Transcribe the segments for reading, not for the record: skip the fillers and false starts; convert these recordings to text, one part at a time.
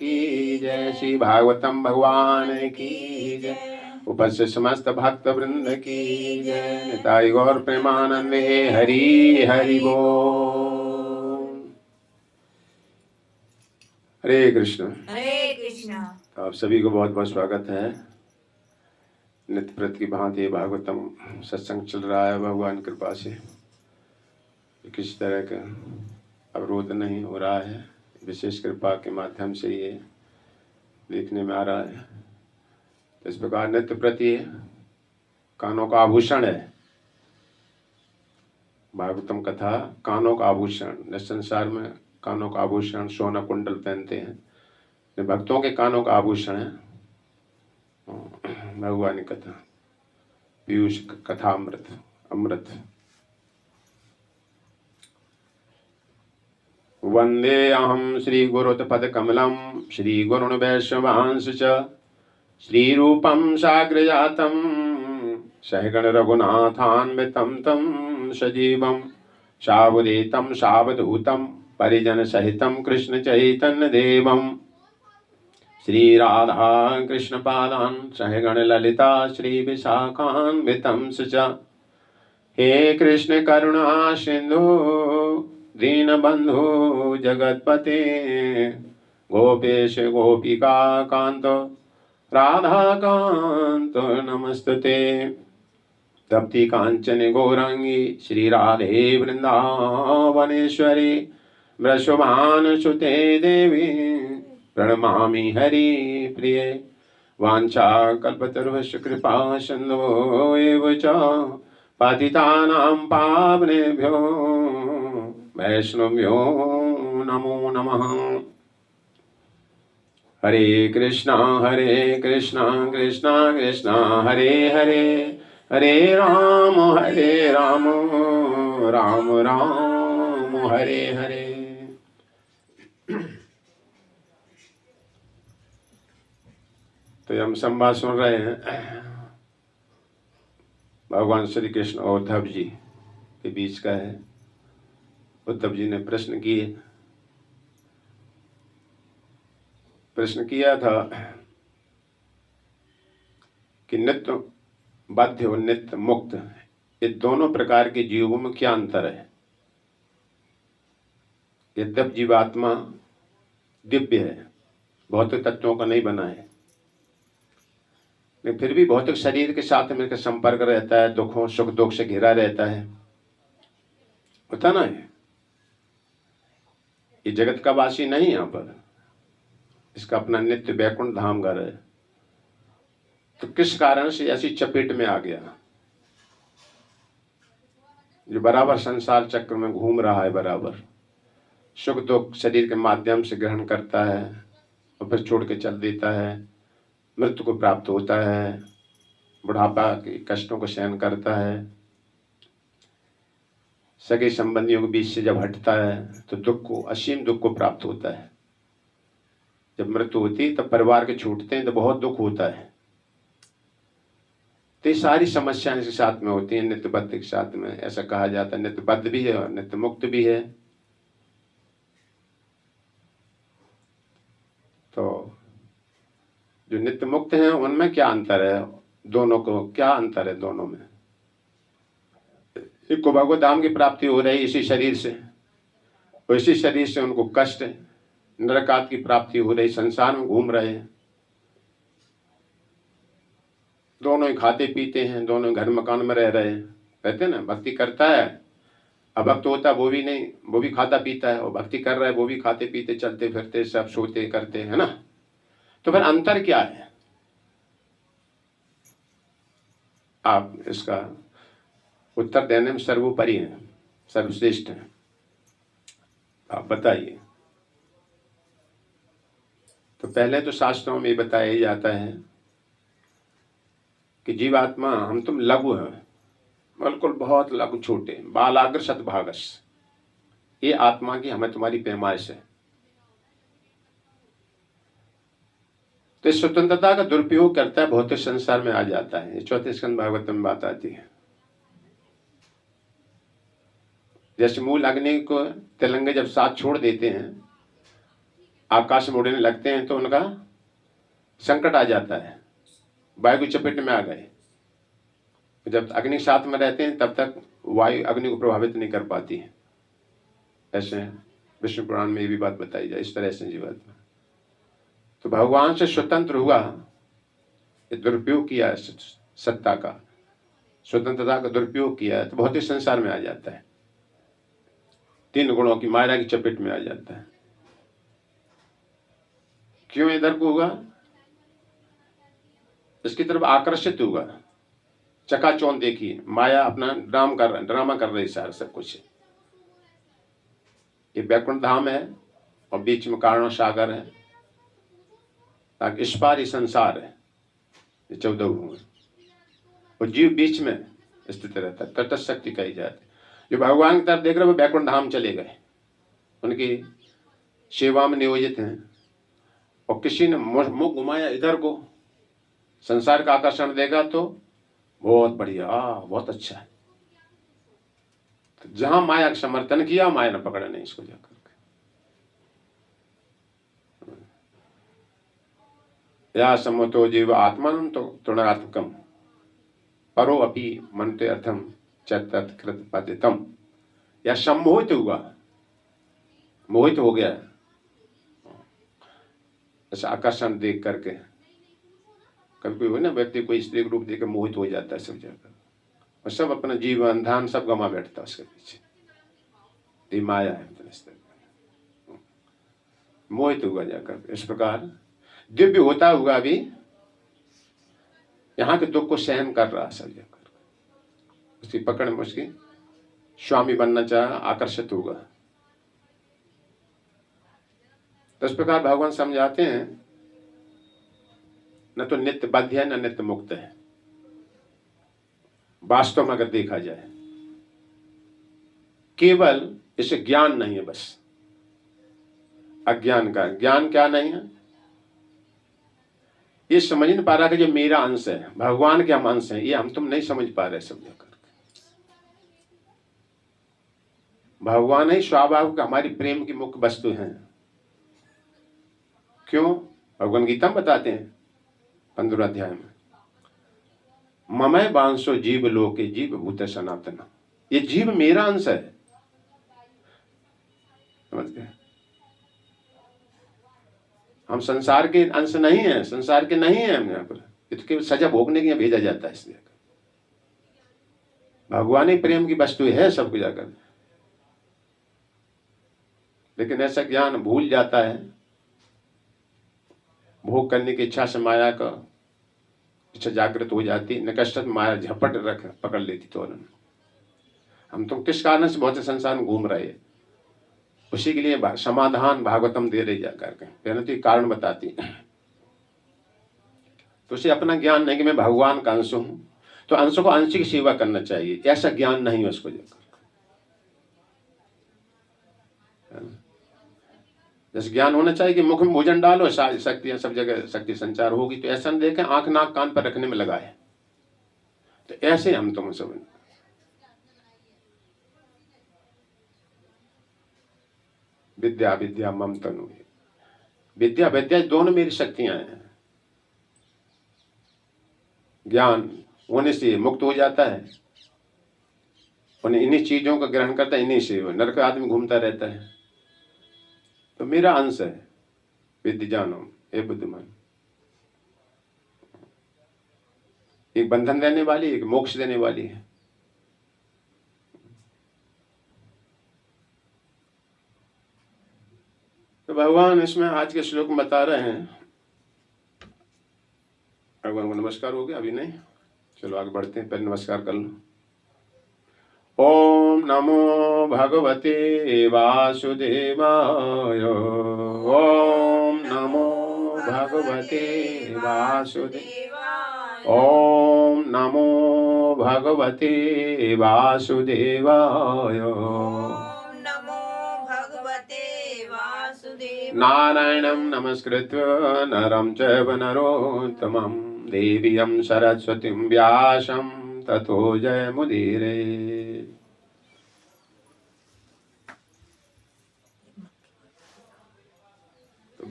की जय। श्री भागवतम भगवान की जय। उपस्थित समस्त भक्त वृंद की जय। निताई गौर प्रेमानंदे हरि हरि बोल। हरे कृष्ण। हरे कृष्ण। तो आप सभी को बहुत बहुत स्वागत है। नित्य प्रति की भांति भागवतम सत्संग चल रहा है भगवान कृपा से। किसी तरह का अवरोध नहीं हो रहा है, विशेष कृपा के माध्यम से ये देखने में आ रहा है। इस प्रकार नित्य प्रति कानों का आभूषण है। भागवतम कथा कानों का आभूषण। इस संसार में कानों का आभूषण सोना कुंडल पहनते हैं, ये भक्तों के कानों का आभूषण है भगवान की कथा, पीयूष कथा अमृत अमृत। वंदे अहम श्री गुरुत्पदकमलं श्री गुरुन् वैष्णवांश च श्रीरूपं साग्रजातं सहगण रघुनाथान्वितं तं सजीवं सावधूतं सावधूतं परिजन सहितं कृष्ण चैतन्य देवं श्री राधा कृष्ण पादान् सहगण ललिता श्री विशाखान्वितं च। हे कृष्ण करुणा सिंधु दीनबंधु जगतपते गोपेश गोपिका कांत राधा कांत नमस्तुते। तप्ति कांचन गौरांगी श्री राधे वृंदावनेश्वरी वृषभानुसुते देवी प्रणमामि हरि प्रिये। वाञ्छा कल्पतरुश्च कृपा सिन्धो एव च पतितानां पावनेभ्यो वैष्णव्यो नमो नमः। हरे कृष्णा कृष्णा कृष्णा हरे हरे, हरे राम राम राम हरे हरे। तो हम संवाद सुन रहे हैं भगवान श्री कृष्ण और उद्धव जी के बीच का है। उद्धव जी ने प्रश्न किया था कि नित्य बाध्य और नित्य मुक्त, ये दोनों प्रकार के जीवों में क्या अंतर है। यद्यप जीवात्मा दिव्य है, भौतिक तत्वों का नहीं बना है, लेकिन फिर भी भौतिक शरीर के साथ मिलकर संपर्क रहता है, दुखों सुख दुख से घिरा रहता है, होता ना है। ये जगत का वासी नहीं, यहाँ पर इसका अपना नित्य वैकुंठ धाम घर है। तो किस कारण से ऐसी चपेट में आ गया, जो बराबर संसार चक्र में घूम रहा है, बराबर सुख दुख शरीर के माध्यम से ग्रहण करता है और फिर छोड़ के चल देता है, मृत्यु को प्राप्त होता है, बुढ़ापा के कष्टों को सहन करता है, सगे संबंधियों के बीच से जब हटता है तो दुख को, असीम दुख को प्राप्त होता है। जब मृत्यु होती है तब परिवार के छूटते हैं तो बहुत दुख होता है। तो ये सारी समस्याएं इसके साथ में होती हैं, नित्यबद्ध के साथ में। ऐसा कहा जाता है नित्यबद्ध भी है और नित्य मुक्त भी है। तो जो नित्य मुक्त हैं उनमें क्या अंतर है, दोनों को क्या अंतर है दोनों में। एक को भगवत धाम की प्राप्ति हो रही इसी शरीर से, और इसी शरीर से उनको कष्ट नरकात की प्राप्ति हो रही, संसार में घूम रहे हैं। दोनों ही खाते पीते हैं, दोनों घर मकान में रह रहे हैं। कहते हैं ना, भक्ति करता है, अभक्त होता है वो भी नहीं, वो भी खाता पीता है, और भक्ति कर रहा है वो भी खाते पीते चलते फिरते सब सोते करते हैं ना। तो फिर अंतर क्या है, आप इसका उत्तर देने में सर्वोपरि हैं, सर्वश्रेष्ठ हैं, आप बताइए। तो पहले तो शास्त्रों में बताया ही जाता है कि जीवात्मा हम तुम लघु हैं, बिल्कुल बहुत लघु छोटे, बालाग्र शतभागस, ये आत्मा की हमें तुम्हारी पैमाइश है। तो इस स्वतंत्रता का दुरुपयोग करता है, भौतिक संसार में आ जाता है। चौथे स्कंद भागवत में बात आती है। जैसे मूल अग्नि को तिलंगे जब साथ छोड़ देते हैं, आकाश में उड़ने लगते हैं तो उनका संकट आ जाता है, वायु की चपेट में आ गए। जब अग्नि के साथ में रहते हैं तब तक वायु अग्नि को प्रभावित नहीं कर पाती है। ऐसे विष्णु पुराण में ये भी बात बताई जाए इस तरह से जीवात्मा तो भगवान से स्वतंत्र हुआ, दुरुपयोग किया है सत्ता का, स्वतंत्रता का दुरुपयोग किया है तो भौतिक संसार में आ जाता है, 3 गुणों की माया की चपेट में आ जाता है। क्यों इधर को हुआ? इसकी तरफ आकर्षित हुआ। चकाचौंध देखिए, माया अपना ड्रामा कर रही सारा सब कुछ। ये बैकुंठ धाम है और बीच में कारण सागर है, ताकि इस पार ही संसार है, ये 14 हुए और जीव बीच में स्थित रहता है, तटस्थ शक्ति कही जाती है। जो भगवान की तरफ देख रहे वो बैकुंठ धाम चले गए, उनकी सेवा में नियोजित हैं। और किसी ने मुख घुमाया इधर को, संसार का आकर्षण देगा तो बहुत बढ़िया, बहुत अच्छा है। तो जहां माया का समर्थन किया माया ने पकड़ा नहीं इसको जाकर के। या सम्मतो जीव आत्मन तो तृणात्मकम परो अपि मनते अर्थम चतत पतितम। या सम्मोहित हुआ, मोहित हो गया ऐसा आकर्षण देख करके। कभी कोई हो ना व्यक्ति कोई स्त्री रूप देकर मोहित हो जाता है सब जगह, और सब अपना जीवन ध्यान सब गंवा बैठता है उसके पीछे। ये माया है, मोहित हुआ जाकर। इस प्रकार दिव्य होता हुआ भी यहाँ के दुख को सहन कर रहा सब जाकर, उसकी पकड़ में उसकी स्वामी बनना चाह, आकर्षित हुआ। तो इस प्रकार भगवान समझाते हैं न तो नित्य बद्ध है न नित्य मुक्त है। वास्तव में अगर देखा जाए केवल इसे ज्ञान नहीं है, बस अज्ञान का। ज्ञान क्या नहीं है? ये समझ नहीं पा रहा कि जो मेरा अंश है, भगवान के हम अंश हैं, ये हम तुम नहीं समझ पा रहे सब जाकर। भगवान ही स्वाभाविक हमारी प्रेम की मुख्य वस्तु हैं। क्यों? भगवान गीता में बताते हैं 15 अध्याय में, ममय वांसो जीव लोके जीव भूत सनातन। ये जीव मेरा अंश है, समझ गए? हम संसार के अंश नहीं है, संसार के नहीं है हम यहाँ पर। ये तो केवल सजा भोगने के लिए भेजा जाता है इसलिए। भगवान ही प्रेम की वस्तु है सबको जाकर। लेकिन ऐसा ज्ञान भूल जाता है, भोग करने की इच्छा से माया का इच्छा जागृत हो जाती, निकष्ट माया झपट रख पकड़ लेती। तो हम तो किस कारण से बहुत संसार में घूम रहे हैं, उसी के लिए समाधान भागवतम दे रही जाकर के, पहले तो कारण बताती। तो उसे अपना ज्ञान नहीं कि मैं भगवान का अंश हूं, तो अंश को अंश की सेवा करना चाहिए, ऐसा ज्ञान नहीं है उसको जाकर। जैसे ज्ञान होना चाहिए कि मुख में भोजन डालो, शक्तियां सब जगह शक्ति संचार होगी, तो ऐसा नहीं देखें आंख नाक कान पर रखने में लगा है। तो ऐसे हम तुम सब विद्या विद्या मम तनु, विद्या विद्या दोनों मेरी शक्तियां हैं। ज्ञान होने से मुक्त हो जाता है, उन्हें इन्हीं चीजों का ग्रहण करता है, इन्हीं से नरक आदमी घूमता रहता है। तो मेरा अंश है विद्या जानो हे बुद्धिमान, एक बंधन देने वाली, एक मोक्ष देने वाली है। तो भगवान इसमें आज के श्लोक में बता रहे हैं। भगवान को नमस्कार हो गया? अभी नहीं, चलो आगे बढ़ते हैं, पहले नमस्कार कर लो। ओम नमो भगवते वासुदेवाय। ओम नमो भगवते वासुदेवाय। ओम नमो भगवते वासुदेवाय। नारायणं नमस्कृत्य नरं चैव नरोत्तमं देवीं सरस्वतीं व्यासं ततो जयमुदीरये।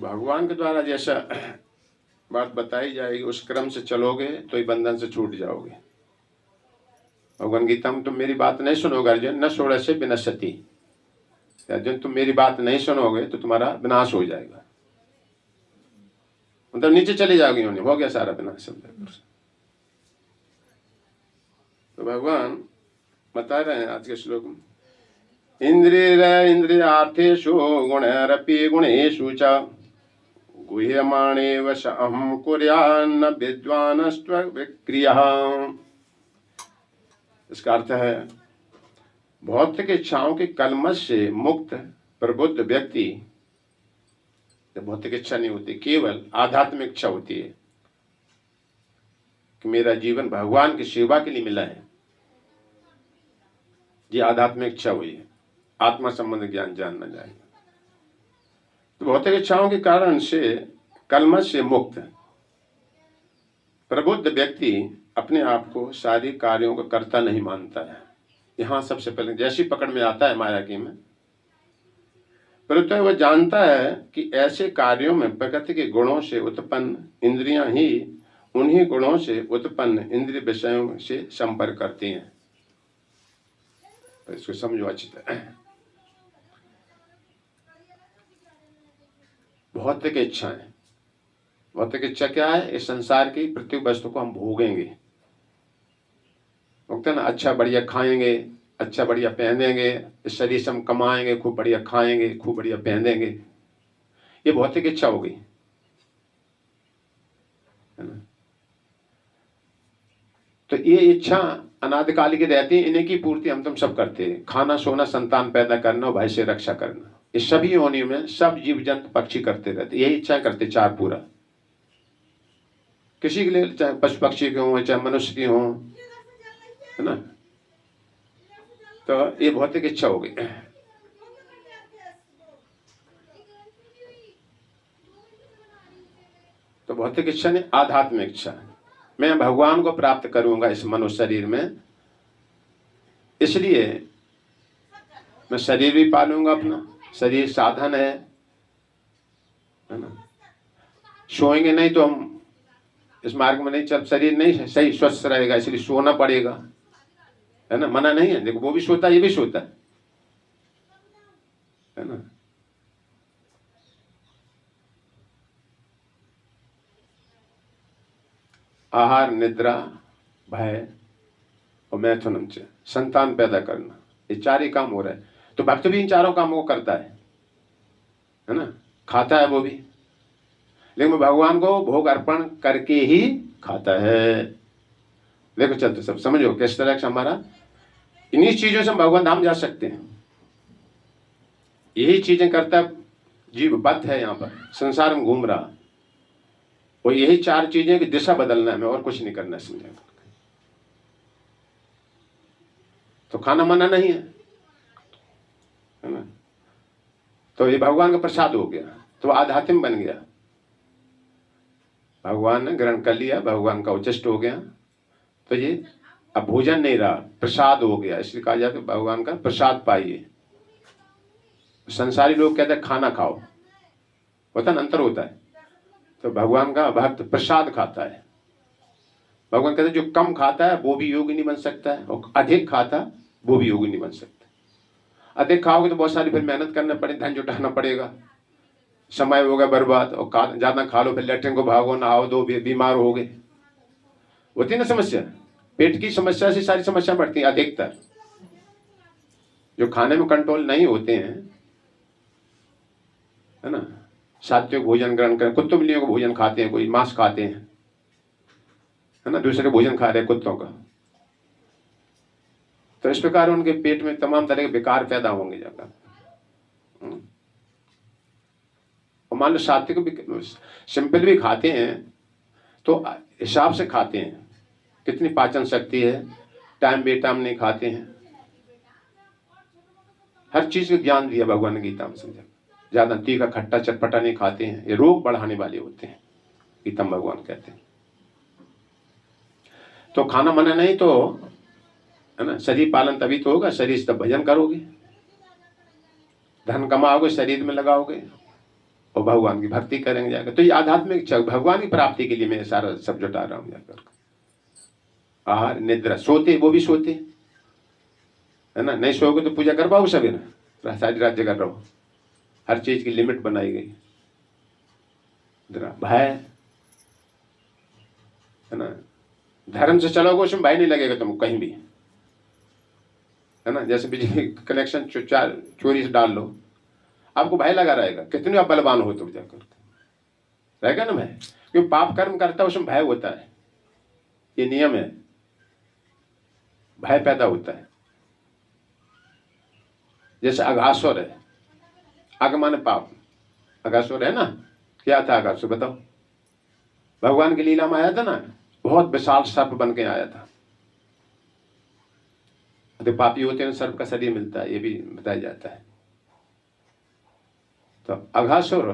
भगवान के द्वारा जैसा बात बताई जाएगी उस क्रम से चलोगे तो ही बंधन से छूट जाओगे। भगवान गीता में तुम मेरी बात नहीं सुनोगे अर्जुन, न षोडशे विनश्यति। अर्जुन तुम मेरी बात नहीं सुनोगे तो तुम्हारा विनाश हो जाएगा, मतलब नीचे चले जाओगे, हो गया सारा विनाश। तो भगवान बता रहे हैं आज के श्लोक में, इंद्रियार्थेषु गुणैरपि गुणेषु च गुह्यमाणे वश अहं कुर्यान्न विद्वानस्त्व विक्रियः। इसका अर्थ है भौतिक इच्छाओं के कलमश से मुक्त प्रबुद्ध व्यक्ति, भौतिक इच्छा नहीं होती, केवल आध्यात्मिक इच्छा होती है कि मेरा जीवन भगवान की सेवा के लिए मिला है, ये आध्यात्मिक इच्छा हुई है, आत्मा संबंधी ज्ञान जानना जाएगा। तो भौतिक इच्छाओं के कारण से कलमश से मुक्त प्रबुद्ध व्यक्ति अपने आप को सारी कार्यों का कर्ता नहीं मानता है। यहाँ सबसे पहले जैसी पकड़ में आता है माया की में, परंतु वह जानता है कि ऐसे कार्यों में प्रकृति के गुणों से उत्पन्न इंद्रियां ही उन्हीं गुणों से उत्पन्न इंद्रिय विषयों से संपर्क करती हैं। तो इसको समझो अच्छी तरह। भौतिक इच्छाएं, भौतिक इच्छा क्या है? इस संसार की प्रत्येक वस्तु को हम भोगेंगे, ना अच्छा बढ़िया खाएंगे, अच्छा बढ़िया पहनेंगे, इस शरीर से हम कमाएंगे, खूब बढ़िया खाएंगे, खूब बढ़िया पहनेंगे, ये भौतिक इच्छा हो गई, है ना। तो ये इच्छा अनादिकाल की रहती है, इन्हीं की पूर्ति हम तुम सब करते हैं। खाना, सोना, संतान पैदा करना और भाई से रक्षा करना, ये सभी योनियों में सब जीव जंतु पक्षी करते रहते, यही इच्छा करते चार पूरा। किसी के लिए चाहे पशु पक्षी के हों, चाहे मनुष्य की हों, है ना। तो ये भौतिक इच्छा हो गई। तो भौतिक इच्छा नहीं, आध्यात्मिक इच्छा, मैं भगवान को प्राप्त करूंगा इस मनुष्य शरीर में, इसलिए मैं शरीर भी पालूंगा अपना, शरीर साधन है ना। सोएंगे नहीं तो हम इस मार्ग में नहीं चल, शरीर नहीं सही स्वस्थ रहेगा, इसलिए सोना पड़ेगा, है ना। मना नहीं है, देखो वो भी सोता है, ये भी सोता है ना। आहार, निद्रा, भय और मैथुनम से संतान पैदा करना, ये चार ही काम हो रहा है। तो भक्त भी इन चारों कामों को करता है ना, खाता है वो भी, लेकिन भगवान को भोग अर्पण करके ही खाता है। देखो चलते सब समझो किस तरह से हमारा इन्हीं चीजों से हम भगवान धाम जा सकते हैं। यही चीजें करता है जीव, बद्ध है यहाँ पर संसार में घूम रहा, और यही चार चीजें की दिशा बदलना है, और कुछ नहीं करना है, समझे। तो खाना मना नहीं है ना। तो ये भगवान का प्रसाद हो गया, तो आध्यात्म बन गया, भगवान ने ग्रहण कर लिया, भगवान का उच्चिष्ट हो गया, तो ये अब भोजन नहीं रहा, प्रसाद हो गया। इसलिए कहा जाता है भगवान का प्रसाद पाइए। संसारी लोग कहते हैं खाना खाओ, होता है ना, अंतर होता है। तो भगवान का भक्त प्रसाद खाता है। भगवान कहते हैं जो कम खाता है वो भी योगी नहीं बन सकता है, और अधिक खाता वो भी योगी नहीं बन सकता। अधिक खाओगे तो बहुत सारी फिर मेहनत करना पड़ेगी, धन जुटाना पड़ेगा, समय होगा बर्बाद, और ज्यादा खा लो फिर लेटरिन को भागो, नहाओ दो, बीमार हो गए, होती ना समस्या। पेट की समस्या से सारी समस्या बढ़ती है अधिकतर। जो खाने में कंट्रोल नहीं होते हैं, है ना, सात्विक भोजन ग्रहण करें, कुत्तों बिल्लियों को भोजन खाते हैं, कोई मांस खाते हैं, है ना, दूसरे भोजन खा रहे हैं कुत्तों का, तो इस प्रकार उनके पेट में तमाम तरह के विकार पैदा होंगे जाकर। और मान लो सात्विक सिंपल भी खाते हैं तो हिसाब से खाते हैं, कितनी पाचन शक्ति है, टाइम बेटाइम नहीं खाते हैं, हर चीज का ज्ञान दिया भगवान ने गीता में, समझा। ज्यादा तीखा खट्टा चटपटा नहीं खाते हैं, ये रोग बढ़ाने वाले होते हैं, गीता में भगवान कहते हैं। तो खाना मना नहीं, तो है ना, शरीर पालन तभी तो होगा, शरीर से तब भजन करोगे, धन कमाओगे, शरीर में लगाओगे, और भगवान की भक्ति करेंगे जाकर। तो ये आध्यात्मिक भगवान की प्राप्ति के लिए मैं सारा सब जुटा रहा हूँ जाकर। आहार निद्रा, सोते वो भी सोते है ना, नहीं सोओगे तो पूजा कर पाओगे सभी ना, सारी रात जगह रहो। हर चीज की लिमिट बनाई गई। भय है ना, धर्म से चलोगे उसमें भय नहीं लगेगा तुमको कहीं भी, है ना। जैसे बिजली कनेक्शन चोरी से डाल लो, आपको भय लगा रहेगा, कितने आप बलवान हो तुम जाकर, रहेगा ना भय। क्योंकि पाप कर्म करता है उसमें भय होता है, ये नियम है, भय पैदा होता है। जैसे अघासुर है, अग माने पाप, अघासुर है ना, क्या था अघासुर बताओ। भगवान की लीला में आया था ना, बहुत विशाल सर्प बन के आया था। तो पापी होते हैं सर्प का शरीर मिलता है, ये भी बताया जाता है। तो अघासुर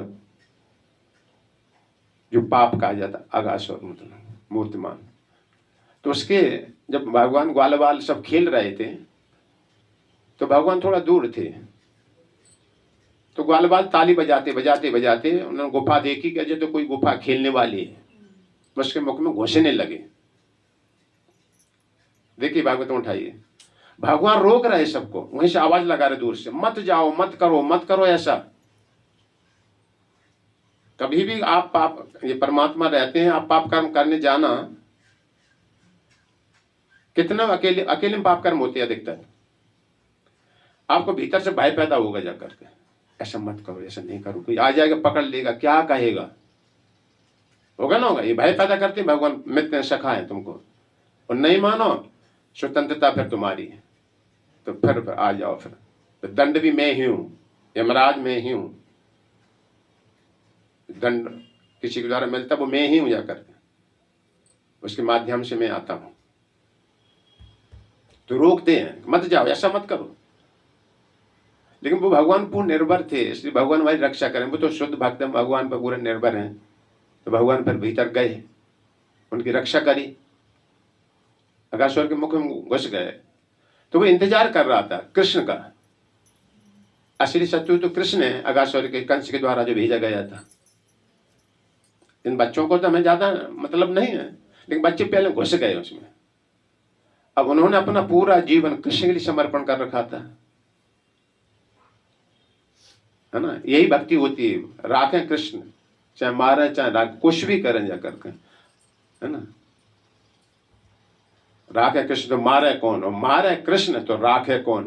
जो पाप कहा जाता, अघासुर मतलब मूर्तिमान। तो उसके जब भगवान ग्वाल बाल सब खेल रहे थे तो भगवान थोड़ा दूर थे, तो ग्वाल बाल ताली बजाते बजाते बजाते उन्होंने गुफा देखी कि तो कोई गुफा खेलने वाली है, उसके मुख में घुसने लगे। देखिए भागवत उठाइए, भगवान रोक रहे सबको, वहीं से आवाज लगा रहे दूर से, मत जाओ, मत करो, मत करो ऐसा। कभी भी आप पाप, ये परमात्मा रहते हैं, आप पाप कर्म करने जाना, कितना अकेले अकेले में पाप कर्म होते हैं अधिकतर। आपको भीतर से भय पैदा होगा जाकर के, ऐसा मत करो, ऐसा नहीं करो, कोई आ जाएगा पकड़ लेगा, क्या कहेगा, होगा ना होगा। ये भय पैदा करते हैं भगवान, मित्र सखा है तुमको, और नहीं मानो स्वतंत्रता फिर तुम्हारी है, तो फिर आ जाओ, फिर दंड भी मैं ही हूं, यमराज मैं ही हूं, दंड किसी के द्वारा मिलता वो मैं ही हूं जाकर के, उसके माध्यम से मैं आता हूं। तो रोकते हैं, मत जाओ, ऐसा मत करो। लेकिन वो भगवान पूर्ण निर्भर थे, इसलिए भगवान हमारी रक्षा करें। वो तो शुद्ध भक्त हैं, भगवान पर पूरे निर्भर हैं। तो भगवान फिर भीतर गए, उनकी रक्षा करी, अगासुर के मुख में घुस गए। तो वो इंतजार कर रहा था कृष्ण का। असली शत्रु तो कृष्ण है, अगासुर के कंस के द्वारा जो भेजा गया था। इन बच्चों को तो हमें ज्यादा मतलब नहीं है, लेकिन बच्चे पहले घुस गए उसमें। अब उन्होंने अपना पूरा जीवन कृष्ण के लिए समर्पण कर रखा था, है ना। यही भक्ति होती है, राखें कृष्ण, चाहे मारे चाहे राख, कुछ भी करें जाकर के, है ना। राखे कृष्ण तो मारे कौन, और मारे कृष्ण तो राखे कौन,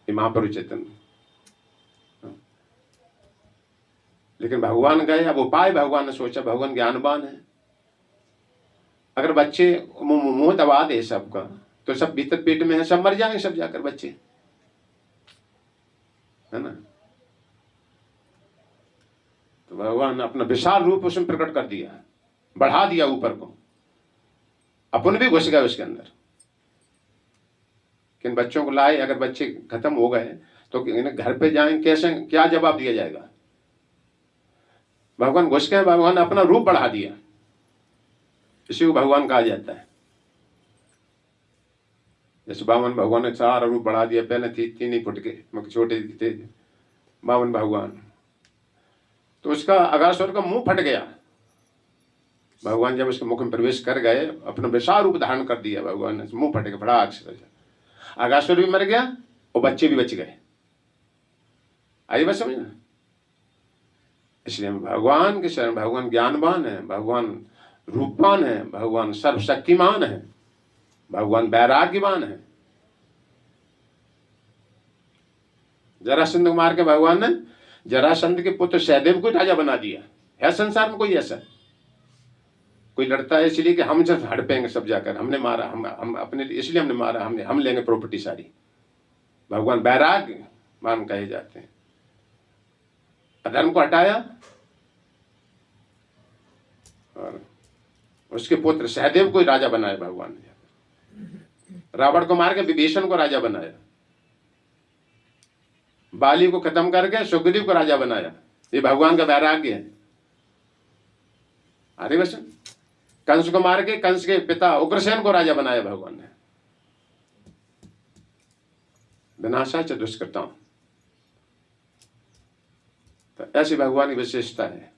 ये महाप्रभु चैतन्य। लेकिन भगवान गए, अब उपाय भगवान ने सोचा, भगवान ज्ञानवान है। अगर बच्चे मुंह दबा दे सबका, तो सब भीतर पेट में है, सब मर जाएंगे सब जाकर बच्चे, है ना। तो भगवान ने अपना विशाल रूप उसमें प्रकट कर दिया, बढ़ा दिया ऊपर को, अपन भी घुस गए उसके अंदर। किन बच्चों को लाए, अगर बच्चे खत्म हो गए तो घर पे जाएं, कैसे, क्या जवाब दिया जाएगा। भगवान घुस गए, भगवान ने अपना रूप बढ़ा दिया, इसी को भगवान कहा जाता है। जैसे बावन भगवान ने सारा रूप बढ़ा दिया, पहले 3 फुट के छोटे थे बावन भगवान, तो उसका अगासुर का मुंह फट गया। भगवान जब उसके मुख में प्रवेश कर गए, अपना विशाल रूप धारण कर दिया भगवान ने, मुंह फट गया, बड़ा अक्षर, अगासुर भी मर गया और बच्चे भी बच गए। आई बात समझ ना। इसलिए भगवान के शरण, भगवान ज्ञानवान है, भगवान रूपवान है, भगवान सर्वशक्तिमान है, भगवान वैराग्यवान है। जरासंध को मार के भगवान ने जरासंध के पुत्र सहदेव को राजा बना दिया। है संसार में कोई ऐसा? कोई लड़ता है इसलिए कि हम जब हड़पेंगे सब जाकर, हमने मारा, हम अपने लिए इसलिए हमने मारा, हम लेंगे प्रॉपर्टी सारी। भगवान वैराग्यवान कहे जाते हैं। अधर्म को हटाया और उसके पुत्र सहदेव को राजा बनाया भगवान ने। रावण को मार के विभीषण को राजा बनाया, बाली को खत्म करके सुग्रीव को राजा बनाया। ये भगवान का वैराग्य है। अरे बस कंस को मार के कंस के पिता उग्रसेन को राजा बनाया भगवान ने। विनाशा च दुष्कृताम। तो ऐसी भगवान की विशेषता है,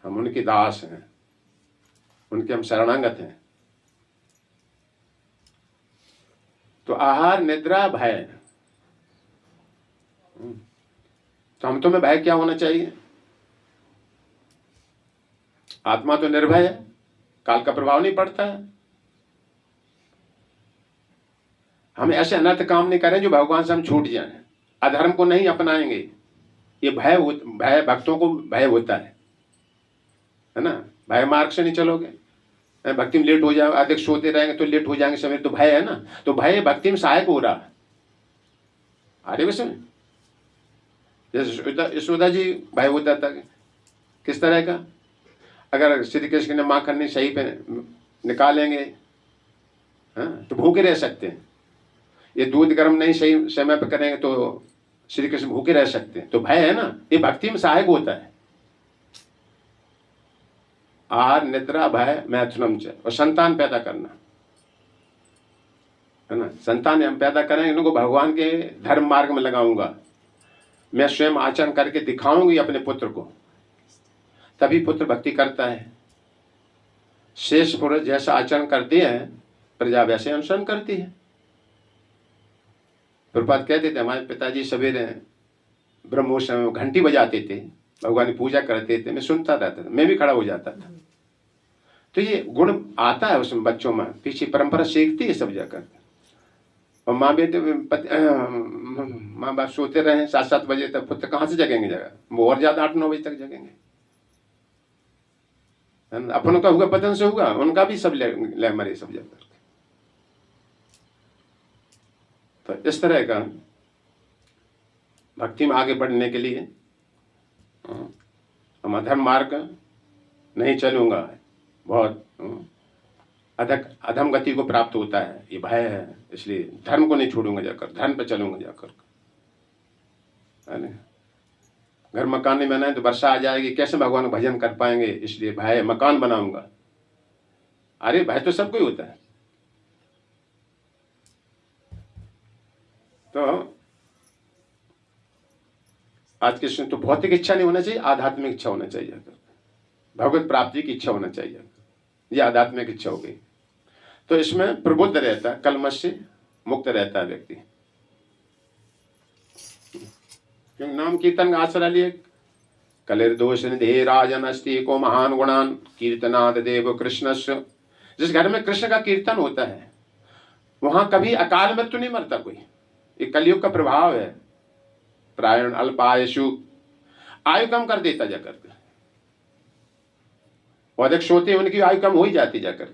हम उनके दास हैं, उनके हम शरणागत हैं। तो आहार निद्रा भय, तो हम तो में भय क्या होना चाहिए? आत्मा तो निर्भय है, काल का प्रभाव नहीं पड़ता है। हम ऐसे अनर्थ काम नहीं करें जो भगवान से हम छूट जाएं, अधर्म को नहीं अपनाएंगे। ये भय भक्तों को भय होता है ना। भय मार्ग से नहीं चलोगे, भक्ति में लेट हो जाए, अधिक सोते रहेंगे तो लेट हो जाएंगे समय, तो भय है ना। तो भय भक्ति में सहायक हो रहा है। अरे वैसे जैसे यशोदा जी भय होता था, किस तरह का? अगर श्री कृष्ण ने माखन नहीं सही पे निकालेंगे, हाँ, तो भूखे रह सकते हैं। ये दूध गर्म नहीं सही समय पर करेंगे तो श्री कृष्ण भूखे रह सकते हैं। तो भय है ना, ये भक्ति में सहायक होता है। आहार निद्रा भय मैथुनम च, और संतान पैदा करना है ना। संतान हम पैदा करेंगे, इनको भगवान के धर्म मार्ग में लगाऊंगा, मैं स्वयं आचरण करके दिखाऊंगी अपने पुत्र को, तभी पुत्र भक्ति करता है। शेष पुरुष जैसा आचरण करते हैं, प्रजा वैसे अनुसरण करती है। प्रभुपाद कहते थे, हमारे पिताजी सवेरे ब्रह्मोस में घंटी बजाते थे, भगवान की पूजा करते थे, मैं सुनता रहता था, मैं भी खड़ा हो जाता था। तो ये गुण आता है उसमें, बच्चों में पीछे परंपरा सीखती है सब जाकर। और माँ बेटे माँ बाप सोते रहे 7-7 बजे तक, पुत्र कहाँ से जगेंगे? जगह वो और ज्यादा 8-9 बजे तक जगेंगे। अपनों का हुआ पतन से होगा, उनका भी सब ले मरे सब जाकर। तो इस तरह का भक्ति में आगे बढ़ने के लिए हम अधर्म मार्ग नहीं चलूंगा, बहुत अधम गति को प्राप्त होता है, ये भय है। इसलिए धर्म को नहीं छोड़ूंगा जाकर, धर्म पे चलूंगा जाकर। घर मकान नहीं बनाए तो वर्षा आ जाएगी, कैसे भगवान का भजन कर पाएंगे? इसलिए भय, मकान बनाऊंगा। अरे भय तो सबको ही होता है। तो आज के समय तो भौतिक इच्छा नहीं होना चाहिए, आध्यात्मिक इच्छा होना चाहिए, भगवत प्राप्ति की इच्छा होना चाहिए। ये आध्यात्मिक इच्छा हो गई तो इसमें प्रबुद्ध रहता है, कलमश से मुक्त रहता है व्यक्ति। क्योंकि नाम कीर्तन का आश्रय लिए, कलिर्दोष निधे राजन अस्ति को महान गुणान कीर्तनाद देव कृष्णस्य। जिस घर में कृष्ण का कीर्तन होता है वहां कभी अकाल मृत्यु नहीं मरता कोई। ये कलयुग का प्रभाव है। प्रायण अल्पायुषु, आयु कम कर देता जाकर, और अधिक सोते उनकी आयु कम हो ही जाती जाकर।